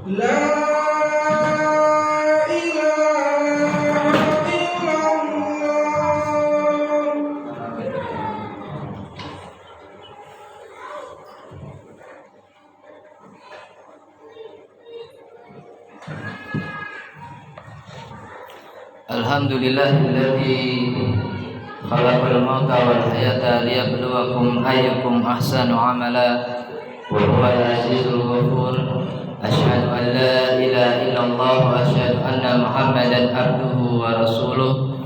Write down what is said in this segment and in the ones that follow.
لا إله إلا الله. Alhamdulillahilladzi khalaqal mauta wal hayata liyabluwakum ayyukum ahsanu amala wa huwal azizul ghafur. Asyhadu an la ilaha illallah wa asyhadu anna Muhammadan abduhu wa rasuluh.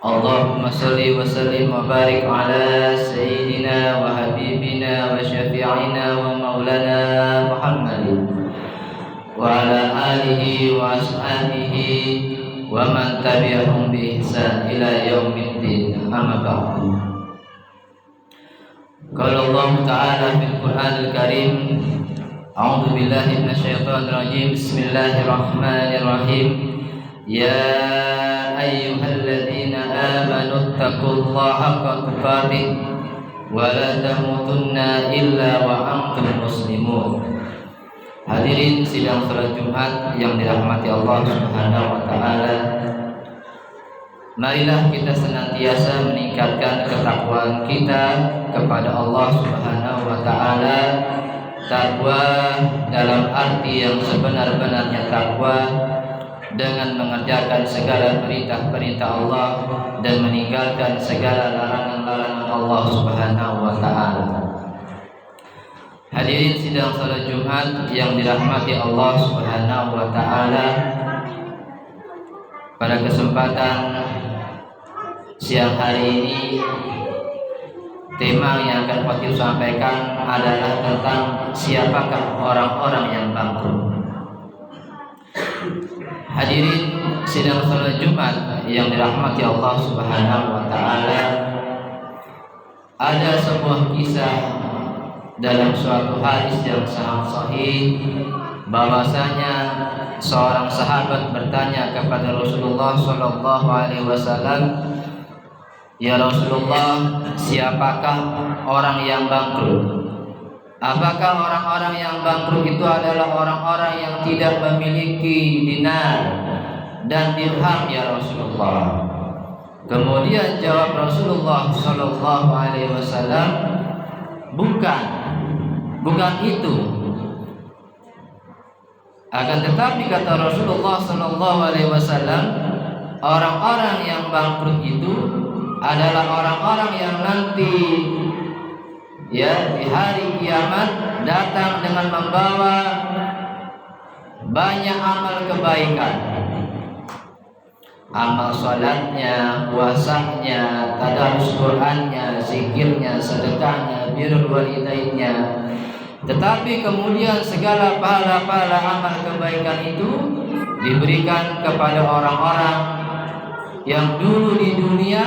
Allahumma shalli wa sallim wa barik ala sayyidina wa habibina wa syafi'ina wa maulana Muhammadin wa ala alihi wa ashabihi wa man tabi'ahum bi ihsan ila yaumiddin. Amma ba'du. Qala Allah Ta'ala fil Qur'anil Karim, a'udzu billahi minasyaitonir rajim. Bismillahirrahmanirrahim. Ya ayyuhalladzina amanu taqullaha haqqa tuqatih wa la tamutunna illa wa antum muslimun. Hadirin sidang salat Jumat yang dirahmati Allah Subhanahu wa taala. Marilah kita senantiasa meningkatkan ketakwaan kita kepada Allah Subhanahu wa taala. Takwa dalam arti yang sebenar-benarnya takwa, dengan mengerjakan segala perintah-perintah Allah dan meninggalkan segala larangan-larangan Allah Subhanahu wa taala. Hadirin sidang salat Jumat yang dirahmati Allah Subhanahu wa taala. Pada kesempatan siang hari ini, tema yang akan Fatih sampaikan adalah tentang siapakah orang-orang yang bangkrut. Hadirin sidang salat Jumat yang dirahmati Allah Subhanahu wa taala. Ada sebuah kisah dalam suatu hadis yang sangat sahih, bahwasanya seorang sahabat bertanya kepada Rasulullah sallallahu alaihi wasallam, "Ya Rasulullah, siapakah orang yang bangkrut? Apakah orang-orang yang bangkrut itu adalah orang-orang yang tidak memiliki dinar dan dirham, ya Rasulullah?" Kemudian jawab Rasulullah sallallahu alaihi wasallam, Bukan itu. Akan tetapi kata Rasulullah sallallahu alaihi wasallam, orang-orang yang bangkrut itu adalah orang-orang yang nanti di hari kiamat datang dengan membawa banyak amal kebaikan. Amal salatnya, puasanya, tadarus Qur'annya, zikirnya, sedekahnya, birrul walidainnya. Tetapi kemudian segala pahala-pahala amal kebaikan itu diberikan kepada orang-orang yang dulu di dunia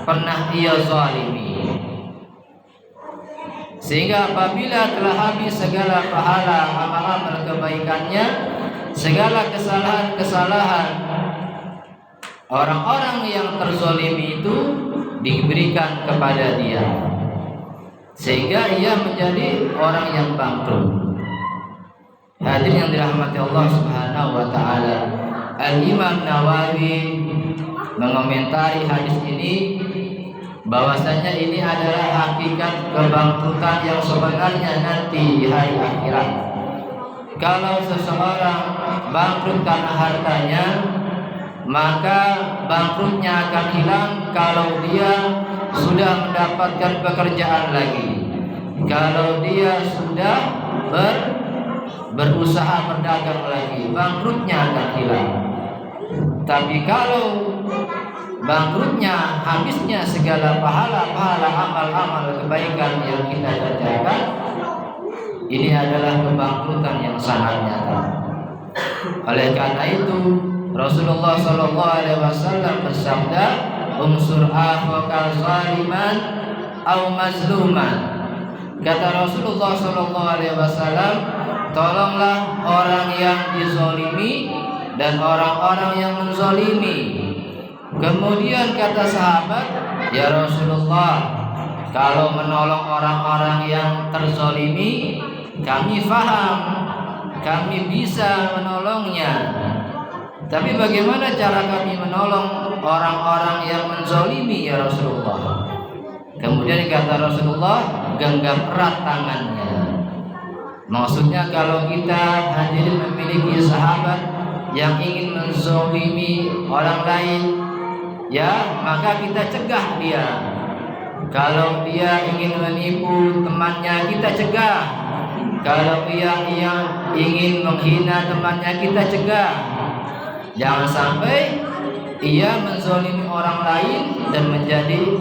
pernah ia zalimi. Sehingga apabila telah habis segala pahala amal-amal kebaikannya, segala kesalahan-kesalahan orang-orang yang terzalimi itu diberikan kepada dia, sehingga ia menjadi orang yang bangkrut. Hadirin yang dirahmati Allah Subhanahu wa taala, Al-Imam Nawawi mengomentari hadis ini bahwasanya ini adalah hakikat kebangkrutan yang sebenarnya nanti di hari akhirat. Kalau seseorang bangkrut karena hartanya, maka bangkrutnya akan hilang kalau dia sudah mendapatkan pekerjaan lagi, kalau dia sudah berusaha berdagang lagi, bangkrutnya akan hilang. Tapi kalau bangkrutnya habisnya segala pahala-pahala amal-amal kebaikan yang kita kerjakan, ini adalah kebangkrutan yang sangat nyata. Oleh karena itu Rasulullah sallallahu alaihi wasallam bersabda, "Unsur akhaka zaliman aw mazluman." Kata Rasulullah sallallahu alaihi wasallam, tolonglah orang yang dizalimi dan orang-orang yang menzalimi. Kemudian kata sahabat, "Ya Rasulullah, kalau menolong orang-orang yang terzalimi, kami faham. kami bisa menolongnya. Tapi bagaimana cara kami menolong orang-orang yang menzalimi ya Rasulullah? Kemudian kata Rasulullah, genggam erat tangannya. Maksudnya kalau kita hadirin memiliki sahabat yang ingin menzalimi orang lain, ya maka kita cegah dia. Kalau dia ingin menipu temannya, kita cegah. Kalau dia ingin menghina temannya, kita cegah. Jangan sampai ia menzalimi orang lain dan menjadi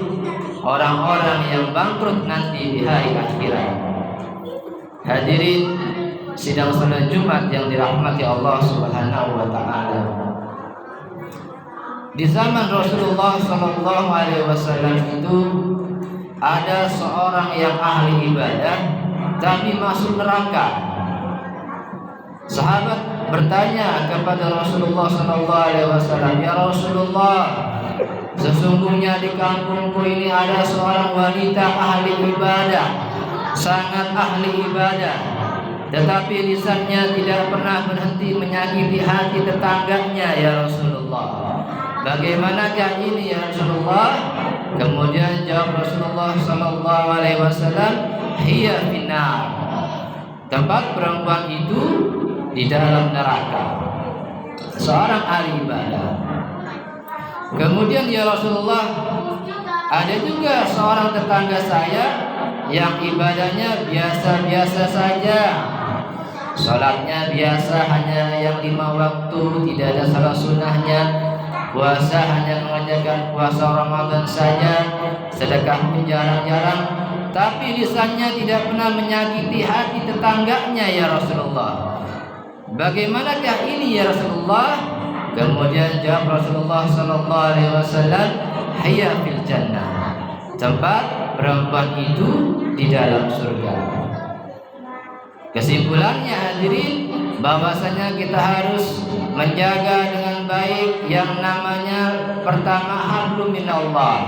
orang-orang yang bangkrut nanti di hari akhirat. Hadirin sidang salat Jumat yang dirahmati Allah Subhanahu wa taala. Di zaman Rasulullah sallallahu alaihi wasallam itu ada seorang yang ahli ibadah tapi masuk neraka. Sahabat bertanya kepada Rasulullah sallallahu alaihi wasallam, "Ya Rasulullah, sesungguhnya di kampungku ini ada seorang wanita ahli ibadah, sangat ahli ibadah, tetapi lisannya tidak pernah berhenti menyakiti hati tetangganya ya Rasulullah. Bagaimanakah ini ya Rasulullah?" Kemudian jawab Rasulullah sallallahu alaihi wasallam, "Hiya finnar." Tempat perempuan itu di dalam neraka. Seorang ahli ibadah. Kemudian ya Rasulullah, ada juga seorang tetangga saya yang ibadahnya biasa-biasa saja. Salatnya biasa, hanya yang 5 waktu, tidak ada salat sunnahnya. Puasa hanya mengerjakan puasa Ramadan saja, sedekah pun jarang-jarang, tapi lisannya tidak pernah menyakiti hati tetangganya ya Rasulullah. Bagaimanakah ini ya Rasulullah? Kemudian jawab Rasulullah sallallahu alaihi wasallam, "Hiya fil jannah." Tempat perempuan itu di dalam surga. Kesimpulannya hadirin, bahwasanya kita harus menjaga dengan baik yang namanya pertama hablum minallah.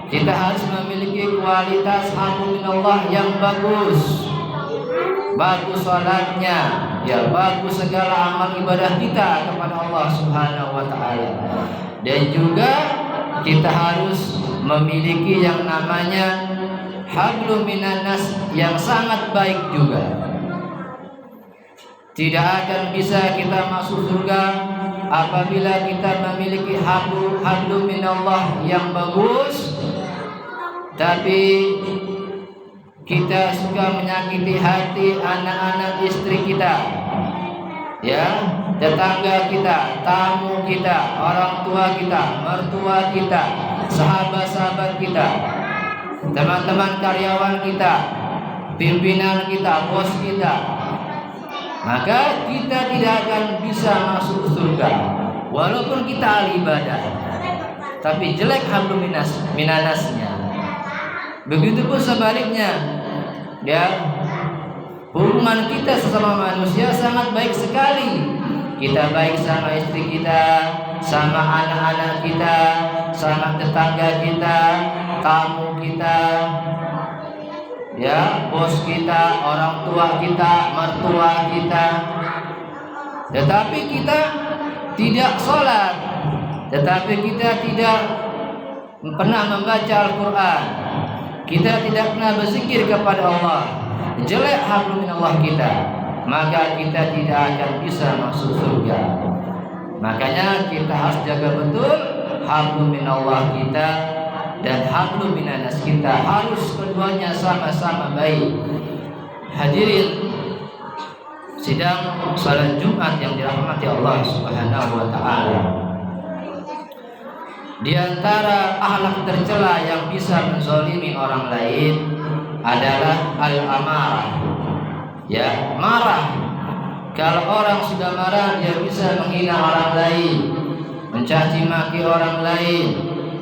Kita harus memiliki kualitas hablum minallah yang bagus. Bagus salatnya, ya bagus segala amal ibadah kita kepada Allah Subhanahu wa taala. Dan juga kita harus memiliki yang namanya hablum minannas yang sangat baik juga. Tidak akan bisa kita masuk surga apabila kita memiliki hablum minallah yang bagus, tapi kita suka menyakiti hati anak-anak istri kita, ya, tetangga kita, tamu kita, orang tua kita, mertua kita, sahabat-sahabat kita, teman-teman karyawan kita, pimpinan kita, bos kita, maka kita tidak akan bisa masuk surga walaupun kita ahli ibadah, tapi jelek hablum minanasnya. Begitupun sebaliknya, ya, hubungan kita sesama manusia sangat baik sekali. Kita baik sama istri kita, sama anak-anak kita, sama tetangga kita, tamu kita, ya, bos kita, orang tua kita, mertua kita. Tetapi kita tidak sholat, tetapi kita tidak pernah membaca Al-Quran, kita tidak pernah berzikir kepada Allah, jelek hablum minallah kita, maka kita tidak akan bisa masuk surga. Makanya kita harus jaga betul hablum minallah kita dan hablum minanas kita, harus keduanya sama-sama baik. Hadirin sidang salat Jumat yang dirahmati Allah Subhanahu wa taala. Di antara akhlak tercela yang bisa menzalimi orang lain adalah al-amarah. Ya, marah. Kalau orang sudah marah, dia bisa menghina orang lain, mencaci maki orang lain,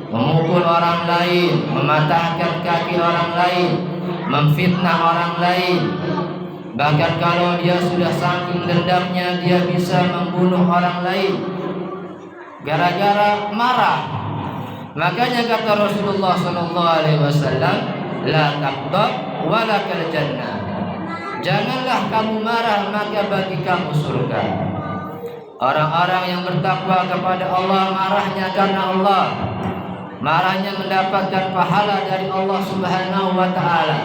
memukul orang lain, mematahkan kaki orang lain, memfitnah orang lain. Bahkan kalau dia sudah saking dendamnya, dia bisa membunuh orang lain gara-gara marah. Makanya kata Rasulullah sallallahu alaihi wasallam, la taqdab wa la kal jannah. Janganlah kamu marah, maka bagi kamu surga. Orang-orang yang bertakwa kepada Allah marahnya karena Allah, marahnya mendapatkan pahala dari Allah Subhanahu wa ta'ala.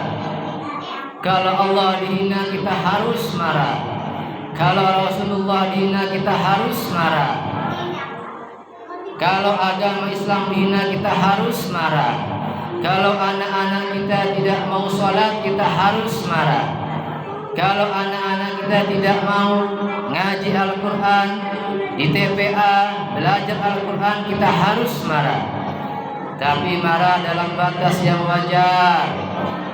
Kalau Allah dihina kita harus marah. Kalau Rasulullah dihina kita harus marah. Kalau agama Islam dihina kita harus marah. Kalau anak-anak kita tidak mau sholat kita harus marah. Kalau anak-anak kita tidak mau ngaji Al-Quran di TPA, belajar Al-Quran, kita harus marah. Tapi marah dalam batas yang wajar.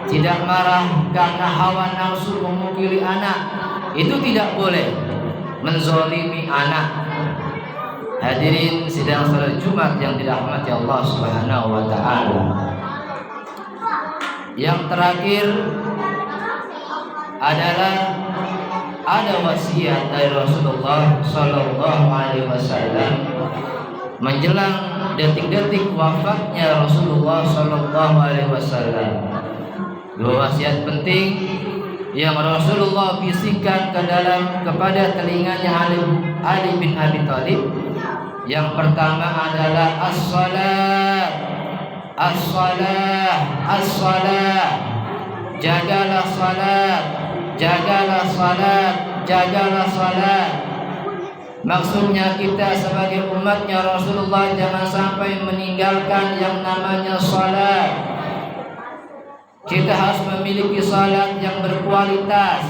Tidak marah karena hawa nafsu memukili anak. Itu tidak boleh. Menzolimi anak. Hadirin sidang salat Jumat yang dirahmati Allah Subhanahu wa ta'ala. Yang terakhir adalah ada wasiat dari Rasulullah Sallallahu Alaihi Wasallam menjelang detik-detik wafatnya Rasulullah Sallallahu Alaihi Wasallam. Dua wasiat penting yang Rasulullah bisikkan kepada telinganya Ali bin Abi Thalib. Yang pertama adalah as-salat, as-salat, as-salat. Jagalah salat, jagalah salat, jagalah salat. Maksudnya kita sebagai umatnya Rasulullah jangan sampai meninggalkan yang namanya salat. Kita harus memiliki salat yang berkualitas.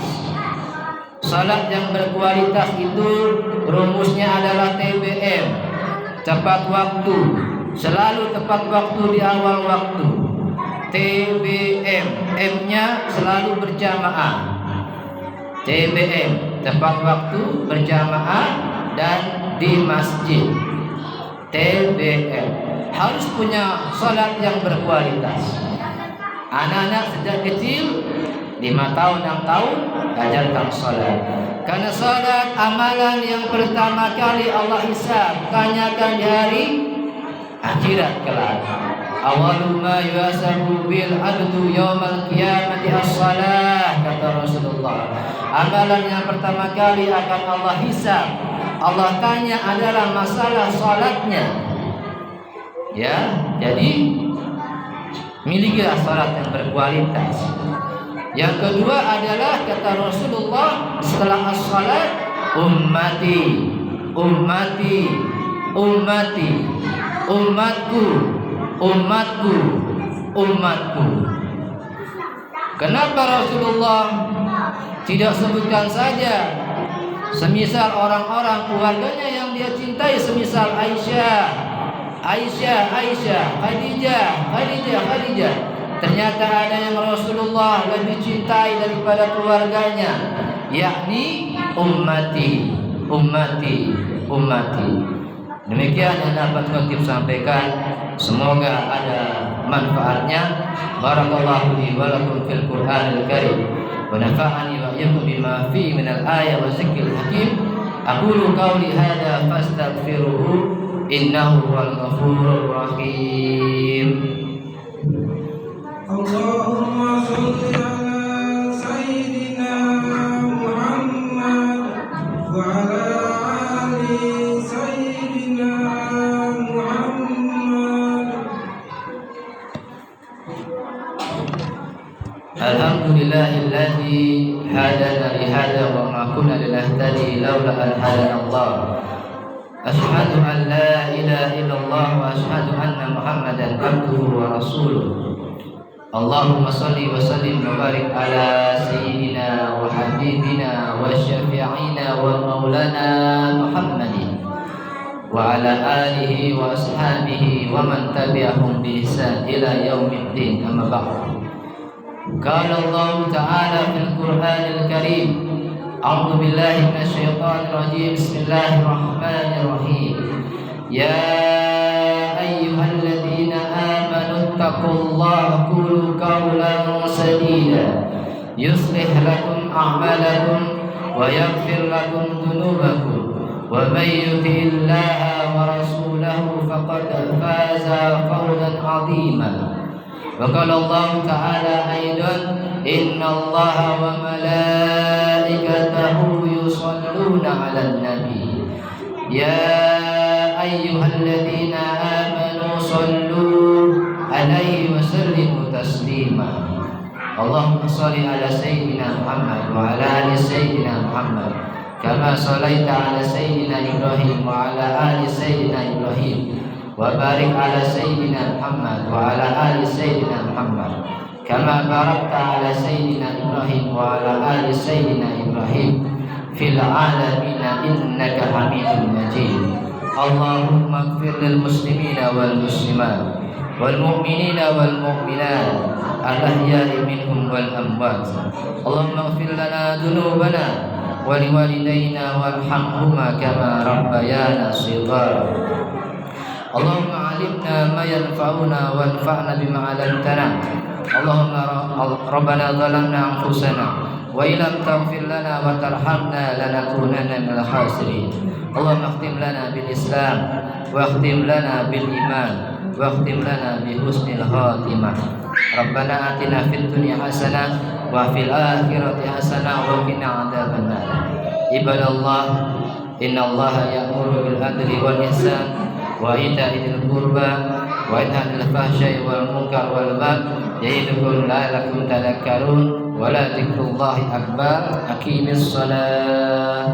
Salat yang berkualitas itu rumusnya adalah TBM, tepat waktu. Selalu tepat waktu di awal waktu. TBM, M-nya selalu berjamaah. TBM, tepat waktu, berjamaah, dan di masjid. TBM, harus punya salat yang berkualitas. Anak-anak sejak kecil 5 tahun, 6 tahun ajarkan salat. Karena salat amalan yang pertama kali Allah hisab, tanyakan di hari akhirat kelak. Awalu ma yuhasabu bil abdu yaumal qiyamati as-salah, kata Rasulullah. Amalan yang pertama kali akan Allah hisab, Allah tanya adalah masalah salatnya. Ya, jadi milikilah salat yang berkualitas. Yang kedua adalah kata Rasulullah setelah as-salat, ummati, ummati, ummati, umatku, umatku, umatku. Kenapa Rasulullah tidak sebutkan saja semisal orang-orang keluarganya yang dia cintai, semisal Aisyah, Aisyah, Aisyah, Khadijah, Khadijah, Khadijah. Ternyata ada yang Rasulullah lebih cintai daripada keluarganya, yakni ummati, ummati, ummati. Demikian yang dapat kutip sampaikan. Semoga ada manfaatnya. Barakallahu li wa lakum fil Qur'anil Karim wa nafa'ani wa iyyakum bima fihi minal ayati wa zikril hakim. Aqulu qawli hadza fastaghfiruhu innahu huwal ghafurur rahim. Allahumma sholli ala sayyidina Muhammad wa ala ali sayyidina Muhammad. Alhamdulillahilladzi hadana li hadza wa ma kunna linahtadi laula an hadana Allah. Asyhadu an la ilaha illallah wa asyhadu anna Muhammadan abduhu wa rasuluh. Allahumma salli wa sallim wa barik ala sayyidina wa habibina wa syafi'ina wa maulana Muhammadin wa ala alihi wa ashabihi wa man tabi'ahum bi ihsan ila yaumiddin. Amma ba'd. Qala Allah ta'ala fil Qur'anil Karim, a'udzu billahi minasy syaithanir rajim. Bismillahirrahmanirrahim. Ya ayyuhalladzina amanu taqullaha qulu qawlan sadida yuslih lakum a'malakum wa yaghfir lakum dhunubakum wa may yuti'illaha wa rasulahu faqad faza fawzan 'azima. وقال الله تعالى أيضا إن الله وملائكته يصلون على النبي يا أيها الذين آمنوا صلوا عليه وسلموا تسليما اللهم صل على سيدنا محمد وعلى آل سيدنا محمد كما صليت على سيدنا إبراهيم وعلى آل سيدنا إبراهيم وبارك على سيدنا محمد وعلى آل سيدنا محمد كما باركت على سيدنا إبراهيم وعلى آل سيدنا إبراهيم في العالمين إنك حميد مجيد اللهم اغفر للمسلمين والمسلمات والمؤمنين والمؤمنات الأحياء منهم والأموات اللهم اغفر لنا ذنوبنا ولوالدينا وارحمهما كما ربيانا صغارا اللهم علمنا ما ينفعنا وانفعنا بما علمتنا اللهم ربنا ظلمنا أنفسنا وإن لم تغفر لنا وترحمنا لنكونن من الخاسرين اللهم اختم لنا بالإسلام واختم لنا بالإيمان واختم لنا بحسن الخاتمة ربنا آتنا في الدنيا حسنة وفي الآخرة حسنة وقنا عذاب النار عباد الله إن الله يأمر بالعدل والإحسان وإيتاء ذي القربى وينهى عن الفحشاء والمنكر والبغي يعظكم لعلكم تذكرون ولذكر الله أكبر أقيموا الصلاة